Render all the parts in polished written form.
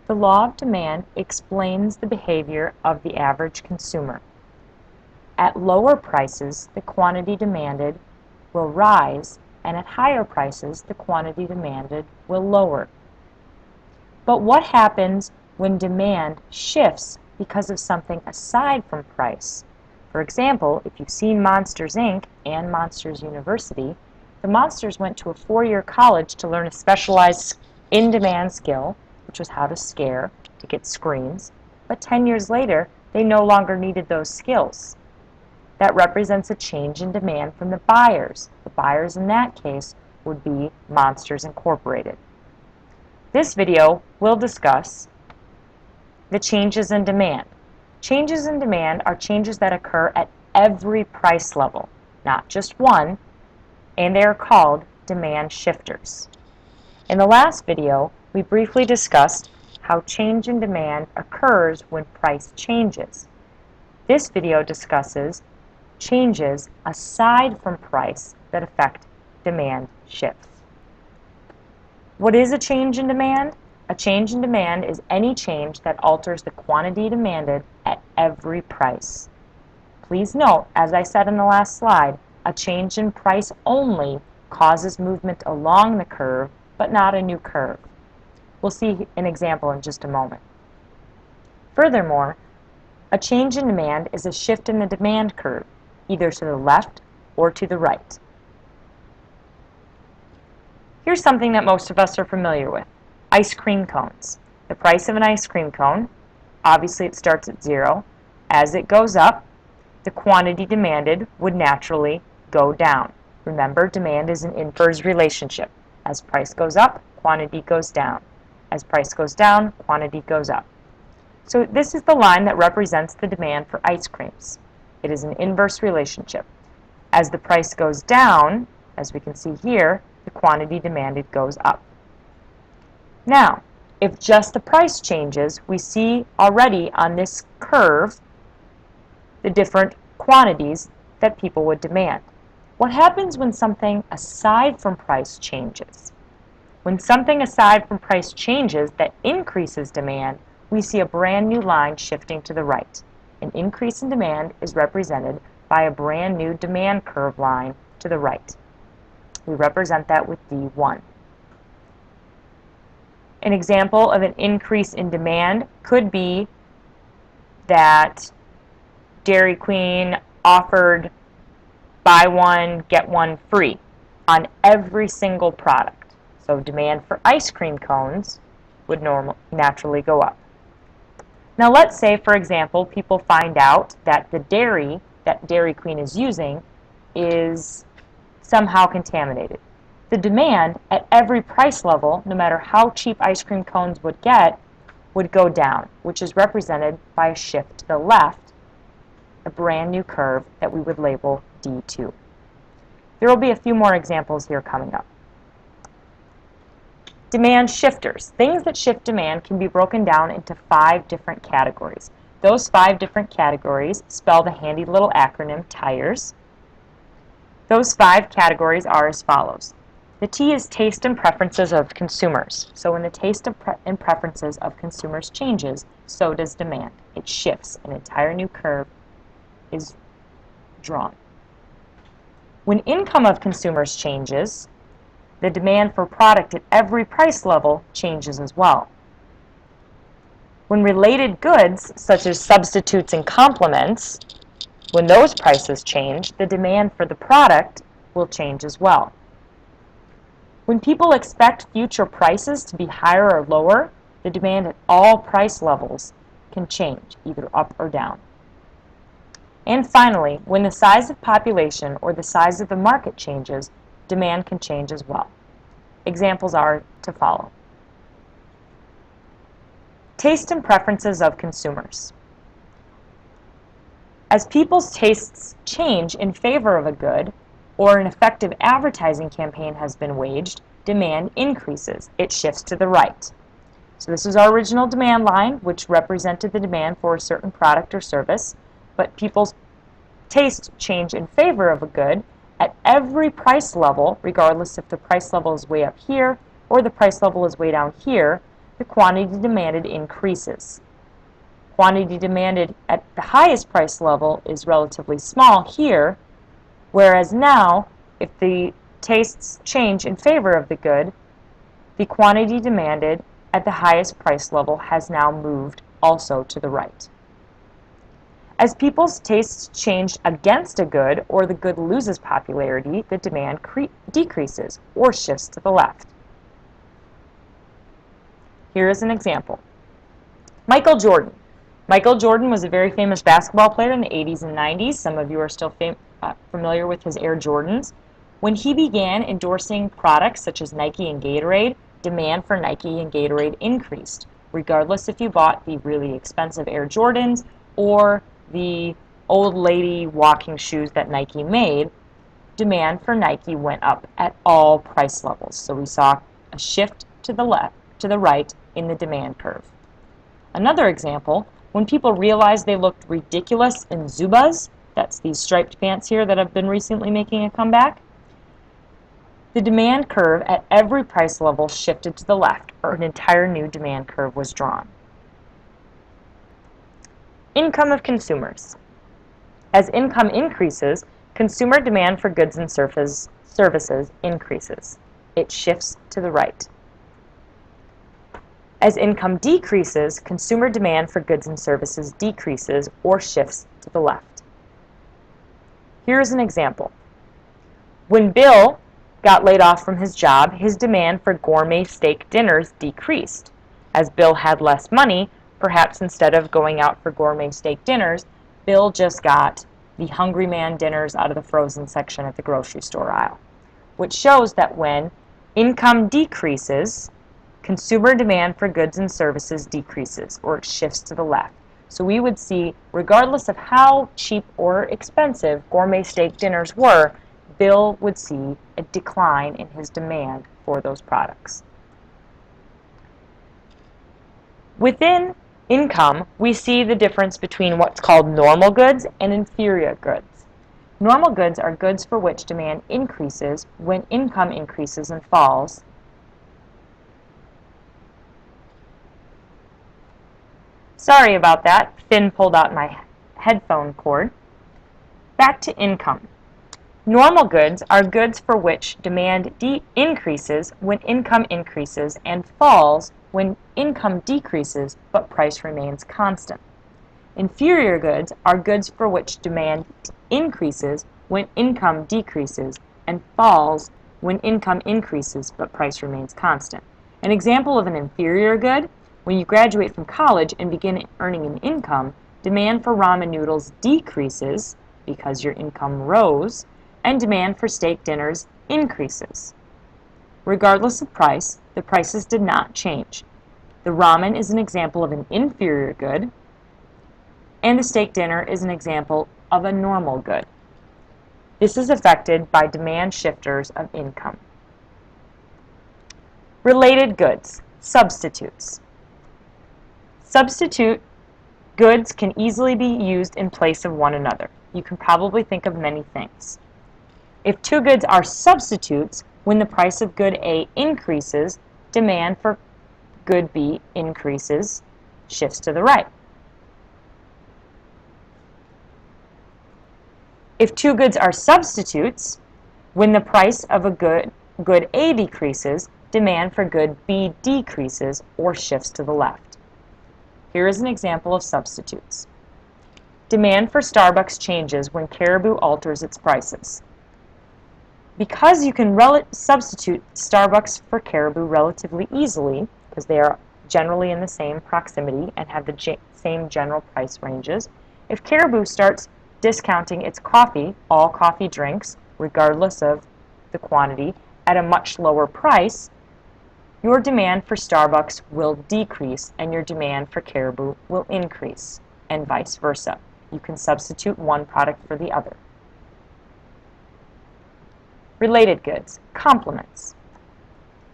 The law of demand explains the behavior of the average consumer. At lower prices, the quantity demanded will rise, and at higher prices, the quantity demanded will lower. But what happens when demand shifts because of something aside from price? For example, if you've seen Monsters, Inc. and Monsters University, the Monsters went to a 4-year college to learn a specialized in-demand skill, which was how to scare, to get screams, but 10 years later, they no longer needed those skills. That represents a change in demand from the buyers. The buyers in that case would be Monsters Incorporated. This video will discuss the changes in demand. Changes in demand are changes that occur at every price level, not just one, and they are called demand shifters. In the last video, we briefly discussed how change in demand occurs when price changes. This video discusses changes aside from price that affect demand shifts. What is a change in demand? A change in demand is any change that alters the quantity demanded at every price. Please note, as I said in the last slide, a change in price only causes movement along the curve, but not a new curve. We'll see an example in just a moment. Furthermore, a change in demand is a shift in the demand curve, either to the left or to the right. Here's something that most of us are familiar with: ice cream cones. The price of an ice cream cone, obviously it starts at 0. As it goes up, the quantity demanded would naturally go down. Remember, demand is an inverse relationship. As price goes up, quantity goes down. As price goes down, quantity goes up. So this is the line that represents the demand for ice creams. It is an inverse relationship. As the price goes down, as we can see here, the quantity demanded goes up. Now, if just the price changes, we see already on this curve the different quantities that people would demand. What happens when something aside from price changes? When something aside from price changes that increases demand, we see a brand new line shifting to the right. An increase in demand is represented by a brand new demand curve line to the right. We represent that with D1. An example of an increase in demand could be that Dairy Queen offered buy one, get one free on every single product. So demand for ice cream cones would naturally go up. Now let's say, for example, people find out that the dairy that Dairy Queen is using is somehow contaminated. The demand at every price level, no matter how cheap ice cream cones would get, would go down, which is represented by a shift to the left, a brand new curve that we would label D2. There will be a few more examples here coming up. Demand shifters. Things that shift demand can be broken down into 5 different categories. Those 5 different categories spell the handy little acronym TIRES. Those 5 categories are as follows. The T is taste and preferences of consumers. So when the taste and preferences of consumers changes, so does demand. It shifts. An entire new curve is drawn. When income of consumers changes, the demand for product at every price level changes as well. When related goods, such as substitutes and complements, when those prices change, the demand for the product will change as well. When people expect future prices to be higher or lower, the demand at all price levels can change, either up or down. And finally, when the size of population or the size of the market changes, demand can change as well. Examples are to follow. Taste and preferences of consumers. As people's tastes change in favor of a good, or an effective advertising campaign has been waged, demand increases. It shifts to the right. So this is our original demand line, which represented the demand for a certain product or service, but people's tastes change in favor of a good at every price level, regardless if the price level is way up here or the price level is way down here. the quantity demanded increases. Quantity demanded at the highest price level is relatively small here, whereas now, if the tastes change in favor of the good, the quantity demanded at the highest price level has now moved also to the right. As people's tastes change against a good or the good loses popularity, the demand decreases or shifts to the left. Here is an example. Michael Jordan. Michael Jordan was a very famous basketball player in the 80s and 90s. Some of you are still familiar with his Air Jordans. When he began endorsing products such as Nike and Gatorade, demand for Nike and Gatorade increased, regardless if you bought the really expensive Air Jordans or the old lady walking shoes that Nike made. Demand for Nike went up at all price levels. So we saw a shift to the right in the demand curve. Another example, when people realized they looked ridiculous in Zubaz, that's these striped pants here that have been recently making a comeback, the demand curve at every price level shifted to the left, or an entire new demand curve was drawn. Income of consumers. As income increases, consumer demand for goods and services increases. It shifts to the right. As income decreases, consumer demand for goods and services decreases or shifts to the left. Here is an example. When Bill got laid off from his job, his demand for gourmet steak dinners decreased. As Bill had less money, perhaps instead of going out for gourmet steak dinners, Bill just got the Hungry Man dinners out of the frozen section at the grocery store aisle, which shows that when income decreases, consumer demand for goods and services decreases, or it shifts to the left. So we would see, regardless of how cheap or expensive gourmet steak dinners were, Bill would see a decline in his demand for those products. Within income, we see the difference between what's called normal goods and inferior goods. Normal goods are goods for which demand increases when income increases and falls. Sorry about that. Finn pulled out my headphone cord. Back to income. Normal goods are goods for which demand increases when income increases and falls when income decreases but price remains constant. Inferior goods are goods for which demand increases when income decreases and falls when income increases but price remains constant. An example of an inferior good: when you graduate from college and begin earning an income, demand for ramen noodles decreases because your income rose, and demand for steak dinners increases. Regardless of price, the prices did not change. The ramen is an example of an inferior good, and the steak dinner is an example of a normal good. This is affected by demand shifters of income. Related goods, substitutes. Substitute goods can easily be used in place of one another. You can probably think of many things. If two goods are substitutes, when the price of good A increases, demand for good B increases, shifts to the right. If two goods are substitutes, when the price of a good A decreases, demand for good B decreases or shifts to the left. Here is an example of substitutes. Demand for Starbucks changes when Caribou alters its prices. Because you can substitute Starbucks for Caribou relatively easily, because they are generally in the same proximity and have the same general price ranges, if Caribou starts discounting its coffee, all coffee drinks, regardless of the quantity, at a much lower price, your demand for Starbucks will decrease and your demand for Caribou will increase, and vice versa. You can substitute one product for the other. Related goods, complements.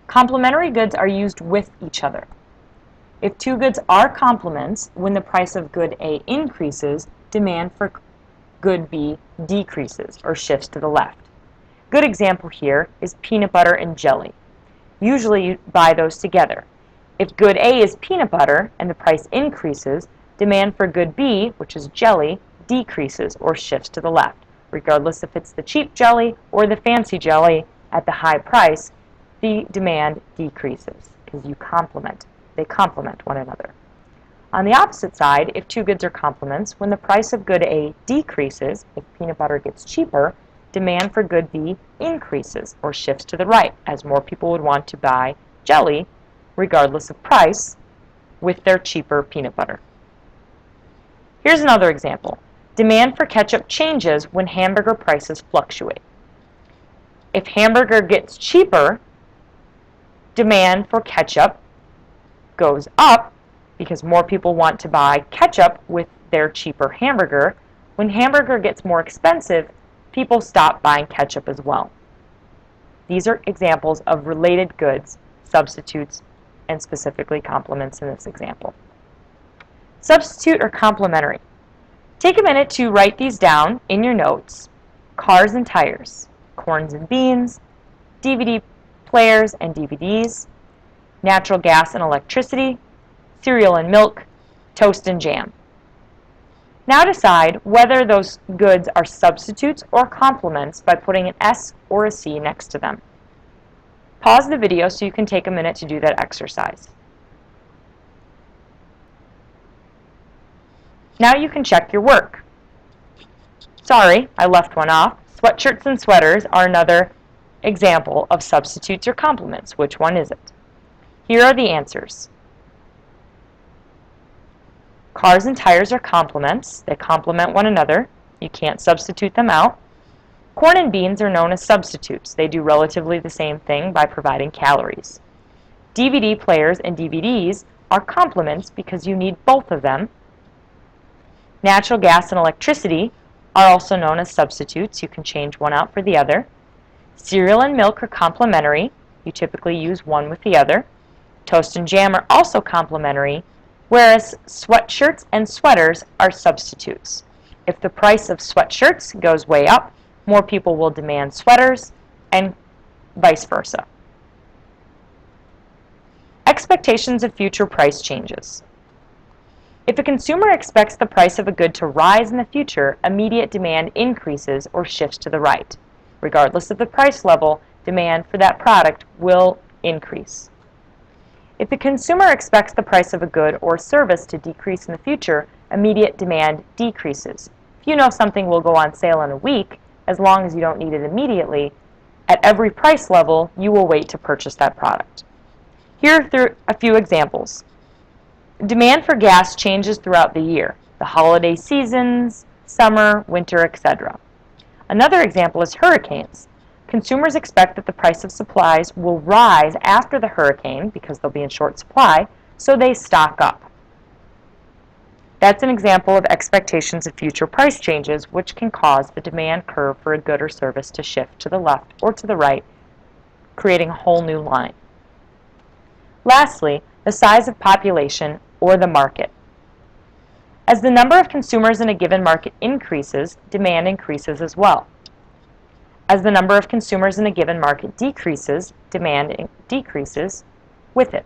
Complementary goods are used with each other. If two goods are complements, when the price of good A increases, demand for good B decreases or shifts to the left. Good example here is peanut butter and jelly. Usually you buy those together. If good A is peanut butter and the price increases, demand for good B, which is jelly, decreases or shifts to the left. Regardless if it's the cheap jelly or the fancy jelly at the high price, the demand decreases because they complement one another. On the opposite side, if two goods are complements, when the price of good A decreases, if peanut butter gets cheaper, demand for good B increases or shifts to the right, as more people would want to buy jelly, regardless of price, with their cheaper peanut butter. Here's another example. Demand for ketchup changes when hamburger prices fluctuate. If hamburger gets cheaper, demand for ketchup goes up because more people want to buy ketchup with their cheaper hamburger. When hamburger gets more expensive, people stop buying ketchup as well. These are examples of related goods, substitutes, and specifically complements in this example. Substitute or complementary. Take a minute to write these down in your notes. Cars and tires, corns and beans, DVD players and DVDs, natural gas and electricity, cereal and milk, toast and jam. Now decide whether those goods are substitutes or complements by putting an S or a C next to them. Pause the video so you can take a minute to do that exercise. Now you can check your work. Sorry, I left one off. Sweatshirts and sweaters are another example of substitutes or complements. Which one is it? Here are the answers. Cars and tires are complements. They complement one another. You can't substitute them out. Corn and beans are known as substitutes. They do relatively the same thing by providing calories. DVD players and DVDs are complements because you need both of them. Natural gas and electricity are also known as substitutes. You can change one out for the other. Cereal and milk are complementary. You typically use one with the other. Toast and jam are also complementary, whereas sweatshirts and sweaters are substitutes. If the price of sweatshirts goes way up, more people will demand sweaters, and vice versa. Expectations of future price changes. If a consumer expects the price of a good to rise in the future, immediate demand increases or shifts to the right. Regardless of the price level, demand for that product will increase. If the consumer expects the price of a good or service to decrease in the future, immediate demand decreases. If you know something will go on sale in a week, as long as you don't need it immediately, at every price level, you will wait to purchase that product. Here are a few examples. Demand for gas changes throughout the year, the holiday seasons, summer, winter, etc. Another example is hurricanes. Consumers expect that the price of supplies will rise after the hurricane because they'll be in short supply, so they stock up. That's an example of expectations of future price changes, which can cause the demand curve for a good or service to shift to the left or to the right, creating a whole new line. Lastly, the size of population or the market. As the number of consumers in a given market increases, demand increases as well. As the number of consumers in a given market decreases, demand decreases with it.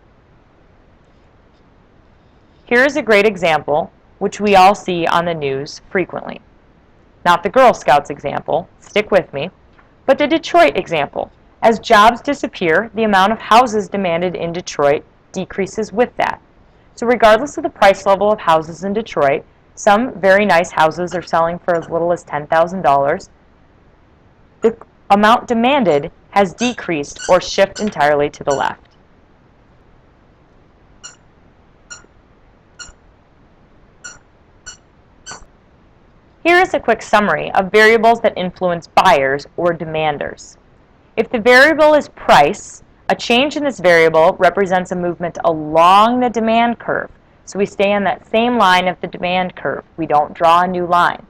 Here is a great example, which we all see on the news frequently. Not the Girl Scouts example, stick with me, but the Detroit example. As jobs disappear, the amount of houses demanded in Detroit decreases with that. So regardless of the price level of houses in Detroit, some very nice houses are selling for as little as $10,000. The amount demanded has decreased or shifted entirely to the left. Here is a quick summary of variables that influence buyers or demanders. If the variable is price, a change in this variable represents a movement along the demand curve. So we stay on that same line of the demand curve. We don't draw a new line.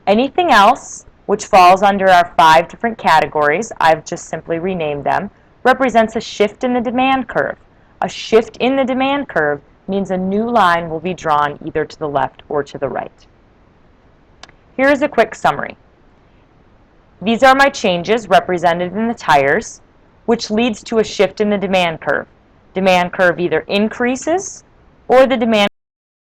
Anything else, which falls under our 5 different categories, I've just simply renamed them, represents a shift in the demand curve. A shift in the demand curve means a new line will be drawn either to the left or to the right. Here is a quick summary. These are my changes represented in the tires, which leads to a shift in the demand curve. demand curve either increases or the demand